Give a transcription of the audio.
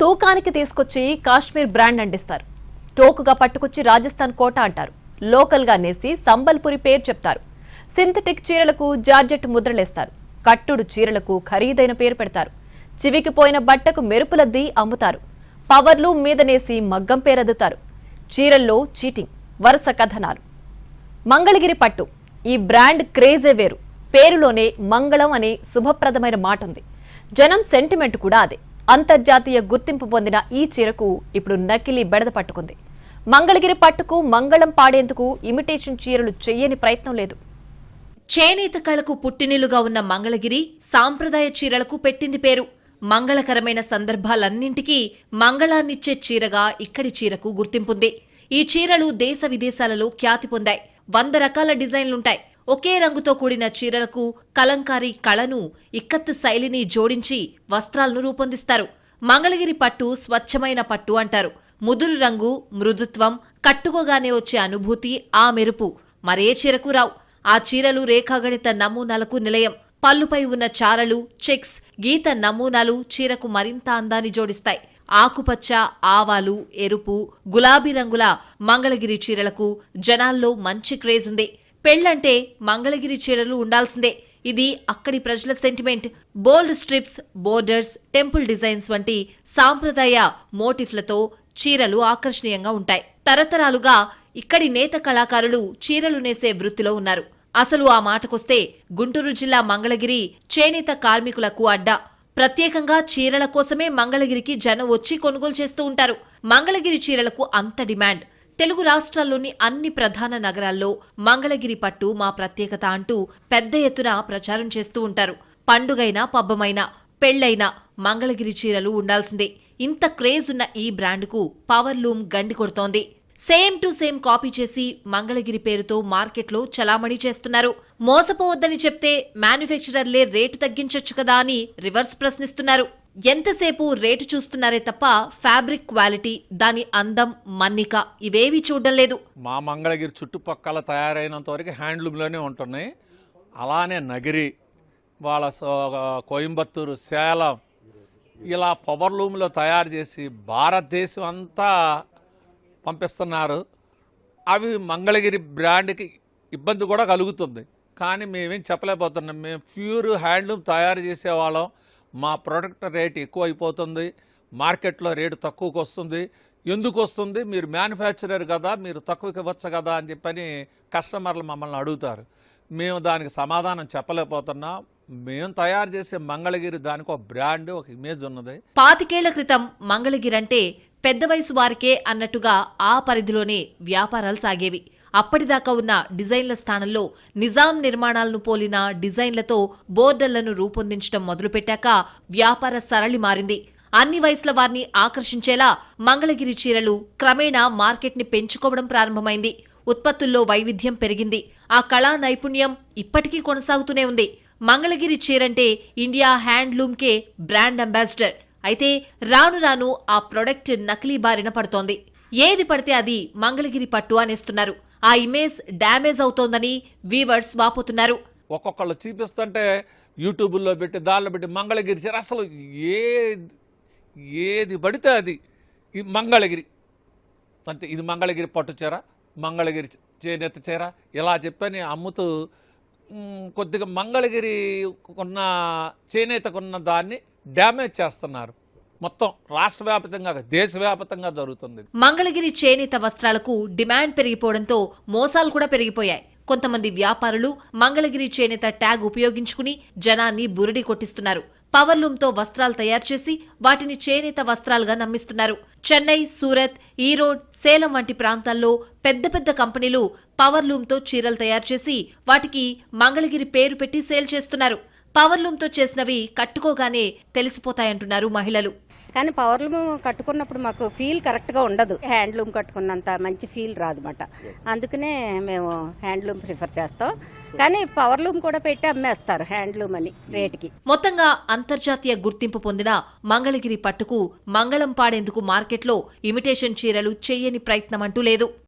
తూకానికి తీసుకొచ్చి కాశ్మీర్ బ్రాండ్ అందిస్తారు. టోకుగా పట్టుకొచ్చి రాజస్థాన్ కోట అంటారు. లోకల్గా నేసి సంబల్పురి పేరు చెప్తారు. సింథటిక్ చీరలకు జార్జెట్ ముద్రలేస్తారు. కట్టుడు చీరలకు ఖరీదైన పేరు పెడతారు. చివికి పోయిన బట్టకు మెరుపులద్ది అమ్ముతారు. పవర్లు మీదనేసి మగ్గం పేరద్దుతారు. చీరల్లో చీటింగ్, వరుస కథనాలు. మంగళగిరి పట్టు ఈ బ్రాండ్ క్రేజే వేరు. పేరులోనే మంగళం అనే శుభప్రదమైన మాట ఉంది. జనం సెంటిమెంట్ కూడా అదే. అంతర్జాతీయ గుర్తింపు పొందిన ఈ చీరకు ఇప్పుడు నకిలీ బెడద పట్టుకుంది. మంగళగిరి పట్టుకు మంగళం పాడేందుకు ఇమిటేషన్ చీరలు చెయ్యని ప్రయత్నం లేదు. చేనేత కళకు పుట్టినిలుగా ఉన్న మంగళగిరి సాంప్రదాయ చీరలకు పెట్టింది పేరు. మంగళకరమైన సందర్భాలన్నింటికీ మంగళాన్నిచ్చే చీరగా ఇక్కడి చీరకు గుర్తింపుంది. ఈ చీరలు దేశ విదేశాలలో ఖ్యాతి పొందాయి. 100 రకాల డిజైన్లుంటాయి. ఒకే రంగుతో కూడిన చీరలకు కలంకారీ కళను, ఇక్కత్ శైలిని జోడించి వస్త్రాలను రూపొందిస్తారు. మంగళగిరి పట్టు స్వచ్ఛమైన పట్టు అంటారు. ముదురు రంగు, మృదుత్వం, కట్టుకోగానే వచ్చే అనుభూతి, ఆ మెరుపు మరే చీరకు రావు. ఆ చీరలు రేఖాగణిత నమూనాలకు నిలయం. పల్లుపై ఉన్న చారలు, చెక్స్, గీత నమూనాలు చీరకు మరింత అందాన్ని జోడిస్తాయి. ఆకుపచ్చ, ఆవాలు, ఎరుపు, గులాబీ రంగుల మంగళగిరి చీరలకు జనాల్లో మంచి క్రేజ్ ఉంది. పెళ్లంటే మంగళగిరి చీరలు ఉండాల్సిందే. ఇది అక్కడి ప్రజల సెంటిమెంట్. బోల్డ్ స్ట్రిప్స్, బోర్డర్స్, టెంపుల్ డిజైన్స్ వంటి సాంప్రదాయ మోటిఫ్లతో చీరలు ఆకర్షణీయంగా ఉంటాయి. తరతరాలుగా ఇక్కడి నేత కళాకారులు చీరలు నేసే వృత్తిలో ఉన్నారు. అసలు ఆ మాటకొస్తే గుంటూరు జిల్లా మంగళగిరి చేనేత కార్మికులకు అడ్డా. ప్రత్యేకంగా చీరల కోసమే మంగళగిరికి జనం వచ్చి కొనుగోలు చేస్తూ ఉంటారు. మంగళగిరి చీరలకు అంత డిమాండ్. తెలుగు రాష్ట్రాల్లోని అన్ని ప్రధాన నగరాల్లో మంగళగిరి పట్టు మా ప్రత్యేకత అంటూ పెద్ద ఎత్తున ప్రచారం చేస్తూ ఉంటారు. పండుగైనా, పబ్బమైనా, పెళ్లైనా మంగళగిరి చీరలు ఉండాల్సిందే. ఇంత క్రేజ్ ఉన్న ఈ బ్రాండ్కు power loom Gandi కొడుతోంది. Same to same copy చేసి మంగళగిరి పేరుతో మార్కెట్లో చలామణి చేస్తున్నారు. మోసపోవద్దని చెప్తే మ్యానుఫ్యాక్చరర్లే రేటు తగ్గించొచ్చు కదా అని రివర్స్ ప్రశ్నిస్తున్నారు. ఎంతసేపు రేటు చూస్తున్నారే తప్ప ఫ్యాబ్రిక్ క్వాలిటీ, దాని అందం, మన్నిక ఇవేవి చూడడం లేదు. మా మంగళగిరి చుట్టుపక్కల తయారైనంత వరకు హ్యాండ్లూమ్లోనే ఉంటున్నాయి. అలానే నగిరి, వాళ్ళ కోయంబత్తూరు, సేలం ఇలా పవర్ లూమ్లో తయారు చేసి భారతదేశం అంతా పంపిస్తున్నారు. అవి మంగళగిరి బ్రాండ్కి ఇబ్బంది కూడా కలుగుతుంది. కానీ మేమేం చెప్పలేకపోతున్నాం. మేము ప్యూర్ హ్యాండ్లూమ్ తయారు చేసేవాళ్ళం. మా ప్రొడక్ట్ రేట్ ఎక్కువ అయిపోతుంది, మార్కెట్లో రేటు తక్కువకి వస్తుంది. ఎందుకు వస్తుంది? మీరు మ్యానుఫ్యాక్చరర్ కదా, మీరు తక్కువకి ఇవ్వచ్చు కదా అని చెప్పని కస్టమర్లు మమ్మల్ని అడుగుతారు. మేము దానికి సమాధానం చెప్పలేకపోతున్నాం. మేము తయారు చేసే మంగళగిరి దానికి ఒక బ్రాండ్, ఒక ఇమేజ్ ఉన్నది. 25 ఏళ్ల క్రితం మంగళగిరి అంటే పెద్ద వయసు వారికే అన్నట్టుగా ఆ పరిధిలోనే వ్యాపారాలు సాగేవి. అప్పటిదాకా ఉన్న డిజైన్ల స్థానంలో నిజాం నిర్మాణాలను పోలిన డిజైన్లతో బోర్డర్లను రూపొందించడం మొదలుపెట్టాక వ్యాపార సరళి మారింది. అన్ని వయసుల వారిని ఆకర్షించేలా మంగళగిరి చీరలు క్రమేణా మార్కెట్ని పెంచుకోవడం ప్రారంభమైంది. ఉత్పత్తుల్లో వైవిధ్యం పెరిగింది. ఆ కళా నైపుణ్యం ఇప్పటికీ కొనసాగుతూనే ఉంది. మంగళగిరి చీరంటే ఇండియా హ్యాండ్లూమ్కే బ్రాండ్ అంబాసిడర్. అయితే రాను రాను ఆ ప్రొడక్ట్ నకిలీ బారిన పడుతోంది. ఏది పడితే అది మంగళగిరి పట్టు అనేస్తున్నారు. ఆ ఇమేజ్ డ్యామేజ్ అవుతోందని వీవర్స్ వాపోతున్నారు. ఒక్కొక్కళ్ళు చూపిస్తుంటే యూట్యూబ్లో పెట్టి, దానిలో పెట్టి మంగళగిరి చీర, అసలు ఏది పడితే అది ఈ మంగళగిరి అంతే. ఇది మంగళగిరి పట్టు చీర, మంగళగిరి చేనేత చీర ఇలా చెప్పని అమ్ముతూ కొద్దిగా మంగళగిరి ఉన్న చేనేతకున్న దాన్ని డ్యామేజ్ చేస్తున్నారు. మొత్తం రాష్ట్ర వ్యాప్తంగా, దేశవ్యాప్తంగా జరుగుతుంది. మంగళగిరి చేనేత వస్త్రాలకు డిమాండ్ పెరిగిపోవడంతో మోసాలు కూడా పెరిగిపోయాయి. కొంతమంది వ్యాపారులు మంగళగిరి చేనేత ట్యాగ్ ఉపయోగించుకుని జనాన్ని బురిడి కొట్టిస్తున్నారు. పవర్లూమ్తో వస్త్రాలు తయారు చేసి వాటిని చేనేత వస్త్రాలుగా నమ్మిస్తున్నారు. చెన్నై, సూరత్, ఈరోడ్, సేలం వంటి ప్రాంతాల్లో పెద్ద పెద్ద కంపెనీలు పవర్లూమ్తో చీరలు తయారు చేసి వాటికి మంగళగిరి పేరు పెట్టి సేల్ చేస్తున్నారు. పవర్లూమ్తో చేసినవి కట్టుకోగానే తెలిసిపోతాయంటున్నారు మహిళలు. కానీ పవర్లూమ్ కట్టుకున్నప్పుడు మాకు ఫీల్ కరెక్ట్గా ఉండదు. హ్యాండ్లూమ్ కట్టుకున్నంత మంచి ఫీల్ రాదన్నమాట. అందుకనే మేము హ్యాండ్లూమ్ ప్రిఫర్ చేస్తాం. కానీ పవర్లూమ్ కూడా పెట్టి అమ్మేస్తారు హ్యాండ్లూమ్ అని రేటుకి. మొత్తంగా అంతర్జాతీయ గుర్తింపు పొందిన మంగళగిరి పట్టుకు మంగళం పాడేందుకు మార్కెట్లో ఇమిటేషన్ చీరలు చెయ్యని ప్రయత్నం అంటూ లేదు.